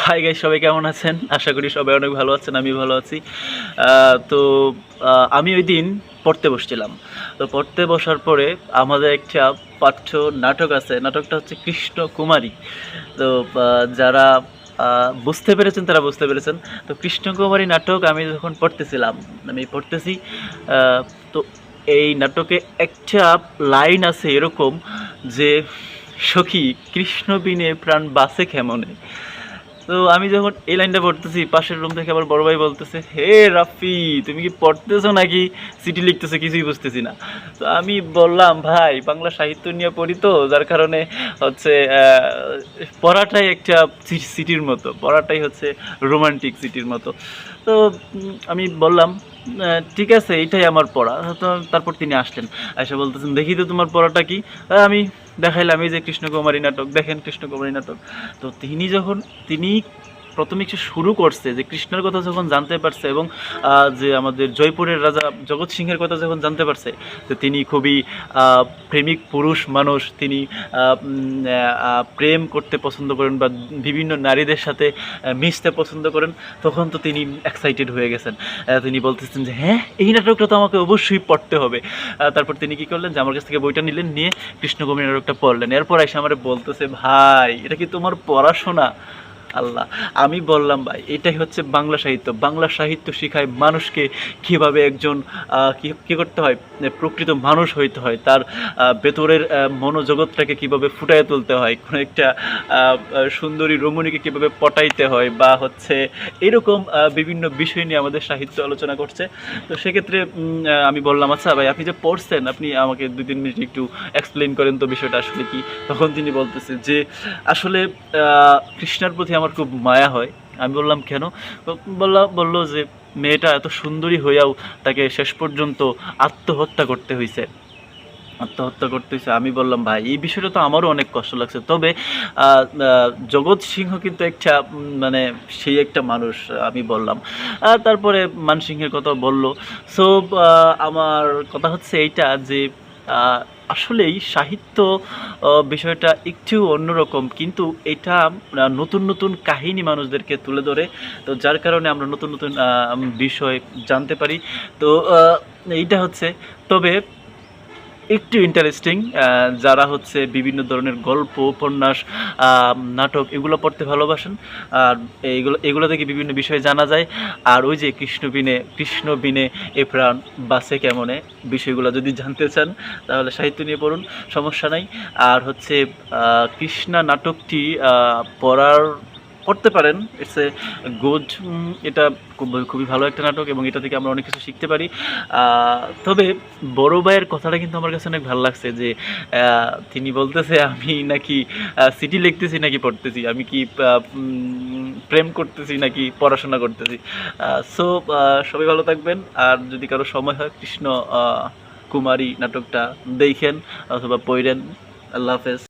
Hi guys, সবাই কেমন আছেন? আশা করি সবাই অনেক ভালো আছেন, আমি ভালো আছি। তো আমি ওই দিন পড়তে বসছিলাম। তো পড়তে বসার পরে আমাদের একটা পাঠ্য নাটক আছে, নাটকটা হচ্ছে কৃষ্ণকুমারী। তো যারা বুঝতে পেরেছেন তারা বুঝতে পেরেছেন। তো কৃষ্ণকুমারী নাটক আমি যখন পড়তেছিলাম, আমি পড়তেছি, আহ, তো এই নাটকে একটা লাইন আছে এরকম যে, সখী কৃষ্ণ বিনে প্রাণ বাঁচে কেমনে। তো আমি যখন এই লাইনটা পড়তেছি, পাশের রুম থেকে আবার বড় ভাই বলতেছে, হে রাফি, তুমি কি পড়তেছো নাকি চিঠি লিখতেছো, কিছুই বুঝতেছি না। তো আমি বললাম, ভাই বাংলা সাহিত্য নিয়ে পড়ি, তো যার কারণে হচ্ছে পড়াটাই একটা সিটির মতো, পড়াটাই হচ্ছে রোমান্টিক সিটির মতো। তো আমি বললাম, ঠিক আছে, এইটাই আমার পড়া। তো তারপর তিনি আসলেন, এসে বলতেছেন, দেখি তো তোমার পড়াটা কি। আমি দেখাইলাম, এই যে কৃষ্ণকুমারী নাটক, দেখেন কৃষ্ণকুমারী নাটক। তো তিনি প্রথমে কিছু শুরু করছে যে কৃষ্ণের কথা যখন জানতে পারছে, এবং যে আমাদের জয়পুরের রাজা জগৎ সিংহের কথা যখন জানতে পারছে, তো তিনি খুবই প্রেমিক পুরুষ মানুষ, তিনি প্রেম করতে পছন্দ করেন বা বিভিন্ন নারীদের সাথে মিশতে পছন্দ করেন। তখন তো তিনি এক্সাইটেড হয়ে গেছেন। তিনি বলতেছেন যে, হ্যাঁ, এই নাটকটা তো আমাকে অবশ্যই পড়তে হবে। তারপর তিনি কী করলেন, যে আমার কাছ থেকে বইটা নিলেন, নিয়ে কৃষ্ণকুমারী নাটকটা পড়লেন। এরপর এসে আমার বলতেছে, ভাই এটা কি তোমার পড়াশোনা? আল্লাহ! আমি বললাম, ভাই এটাই হচ্ছে বাংলা সাহিত্য। বাংলা সাহিত্য শিখায় মানুষকে কীভাবে একজন কী করতে হয়, প্রকৃত মানুষ হইতে হয়, তার ভেতরের মনোজগৎটাকে কীভাবে ফুটাইয়ে তুলতে হয়, কোনো একটা সুন্দরী রমণীকে কীভাবে পটাইতে হয়, বা হচ্ছে এরকম বিভিন্ন বিষয় নিয়ে আমাদের সাহিত্য আলোচনা করছে। তো সেক্ষেত্রে আমি বললাম, আচ্ছা ভাই, আপনি যে পড়ছেন, আপনি আমাকে 2-3 মিনিট একটু এক্সপ্লেন করেন তো বিষয়টা আসলে কি। তখন তিনি বলতেছে যে, আসলে কৃষ্ণার প্রতি আমার খুব মায়া হয়। আমি বললাম, কেন? বলল যে, মেয়েটা এত সুন্দরী হইয়াও তাকে শেষ পর্যন্ত আত্মহত্যা করতে হয়েছে। আমি বললাম, ভাই এই বিষয়টা তো আমারও অনেক কষ্ট লাগছে। তবে জগৎ সিংহ কিন্তু একটা মানে সেই একটা মানুষ, আমি বললাম। তারপরে মানসিংহের কথা বলল। সো আমার কথা হচ্ছে এইটা যে, আসলেই সাহিত্য বিষয়টা একটু অন্যরকম, কিন্তু এটা নতুন নতুন কাহিনী মানুষদেরকে তুলে ধরে। তো যার কারণে আমরা নতুন নতুন বিষয় জানতে পারি। তো এইটা হচ্ছে, তবে একটু ইন্টারেস্টিং, যারা হচ্ছে বিভিন্ন ধরনের গল্প, উপন্যাস, নাটক এগুলো পড়তে ভালোবাসেন, আর এগুলো থেকে বিভিন্ন বিষয় জানা যায়। আর ওই যে কৃষ্ণ বিনে এ প্রাণ বাঁচে কেমনে, বিষয়গুলো যদি জানতে চান তাহলে সাহিত্য নিয়ে পড়ুন, সমস্যা নাই। আর হচ্ছে কৃষ্ণা নাটকটি পড়তে পারেন, ইটস এ গুড। এটা খুবই ভালো একটা নাটক, এবং এটা থেকে আমরা অনেক কিছু শিখতে পারি। তবে বড় ভাইয়ের কথাটা কিন্তু আমার কাছে অনেক ভালো লাগছে, যে তিনি বলতেছে, আমি নাকি চিঠি লিখতেছি নাকি পড়তেছি, আমি কি প্রেম করতেছি নাকি পড়াশোনা করতেছি। সো সবাই ভালো থাকবেন, আর যদি কারো সময় হয় কৃষ্ণ কুমারী নাটকটা দেখেন অথবা পড়েন। আল্লাহ হাফেজ।